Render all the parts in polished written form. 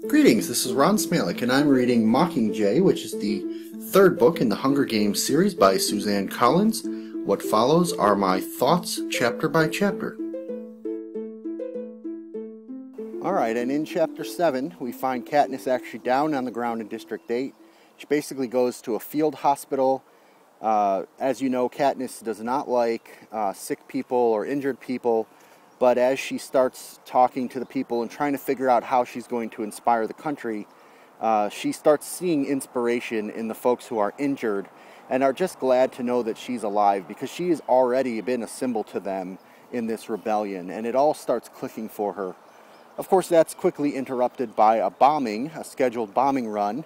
Greetings, this is Ron Smalek, and I'm reading Mockingjay, which is the third book in the Hunger Games series by Suzanne Collins. What follows are my thoughts chapter by chapter. Alright, and in chapter 7, we find Katniss actually down on the ground in District 8. She basically goes to a field hospital. As you know, Katniss does not like sick people or injured people. But as she starts talking to the people and trying to figure out how she's going to inspire the country, she starts seeing inspiration in the folks who are injured and are just glad to know that she's alive, because she has already been a symbol to them in this rebellion, and it all starts clicking for her. Of course, that's quickly interrupted by a bombing, a scheduled bombing run,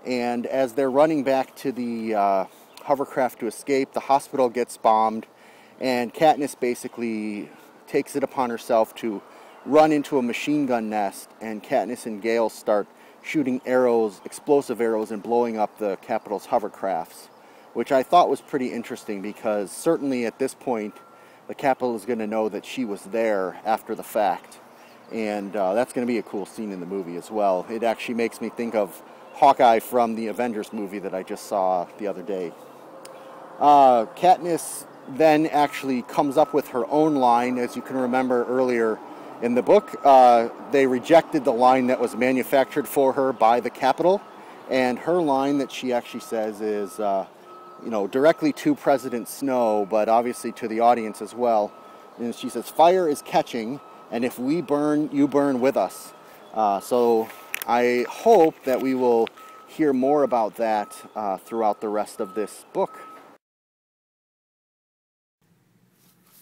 and as they're running back to the hovercraft to escape, the hospital gets bombed, and Katniss basically takes it upon herself to run into a machine gun nest, and Katniss and Gale start shooting arrows, explosive arrows, and blowing up the Capitol's hovercrafts, which I thought was pretty interesting, because certainly at this point the Capitol is going to know that she was there after the fact, and that's going to be a cool scene in the movie as well. It actually makes me think of Hawkeye from the Avengers movie that I just saw the other day. Katniss then actually comes up with her own line. As you can remember earlier in the book, they rejected the line that was manufactured for her by the Capitol, and her line that she actually says is, directly to President Snow, but obviously to the audience as well. And she says, "Fire is catching, and if we burn, you burn with us." So I hope that we will hear more about that throughout the rest of this book.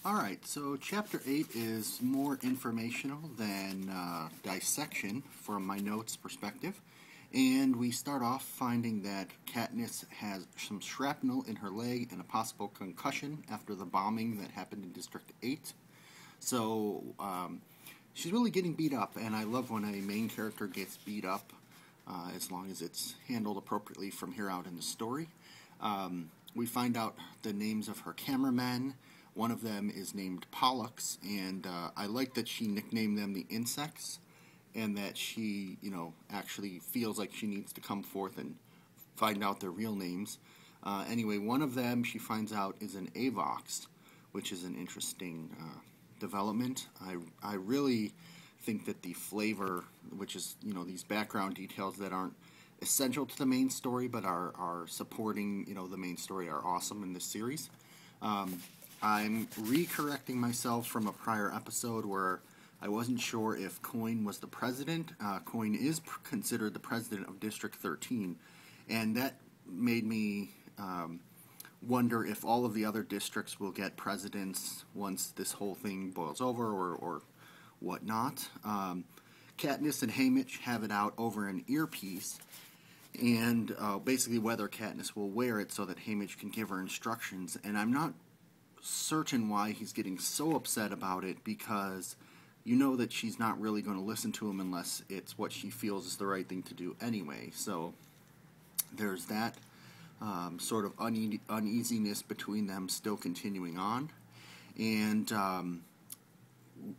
Alright, so Chapter 8 is more informational than dissection from my notes perspective. And we start off finding that Katniss has some shrapnel in her leg and a possible concussion after the bombing that happened in District 8. So she's really getting beat up, and I love when a main character gets beat up, as long as it's handled appropriately from here out in the story. We find out the names of her cameramen. One of them is named Pollux, and I like that she nicknamed them the insects, and that she, actually feels like she needs to come forth and find out their real names. Anyway, one of them she finds out is an Avox, which is an interesting development. I really think that the flavor, which is, these background details that aren't essential to the main story but are supporting, the main story, are awesome in this series. I'm recorrecting myself from a prior episode where I wasn't sure if Coin was the president. Coin is considered the president of District 13, and that made me wonder if all of the other districts will get presidents once this whole thing boils over, or whatnot. Katniss and Haymitch have it out over an earpiece, and basically whether Katniss will wear it so that Haymitch can give her instructions, and I'm not certain why he's getting so upset about it, because you know that she's not really going to listen to him unless it's what she feels is the right thing to do anyway. So there's that sort of uneasiness between them still continuing on. And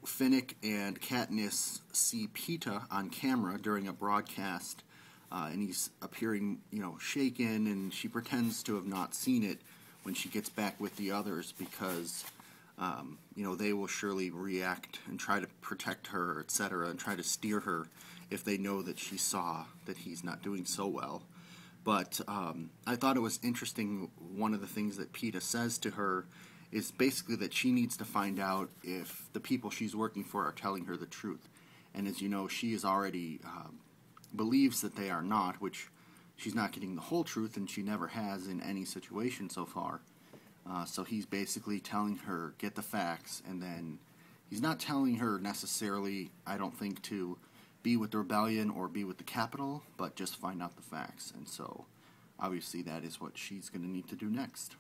Finnick and Katniss see Peeta on camera during a broadcast, and he's appearing, shaken, and she pretends to have not seen it when she gets back with the others, because they will surely react and try to protect her, etc., and try to steer her if they know that she saw that he's not doing so well. But I thought it was interesting, one of the things that Peeta says to her is basically that she needs to find out if the people she's working for are telling her the truth. And as you know, she is already believes that they are not, which she's not getting the whole truth, and she never has in any situation so far. So he's basically telling her, get the facts, and then he's not telling her necessarily, I don't think, to be with the rebellion or be with the Capitol, but just find out the facts. And so obviously that is what she's going to need to do next.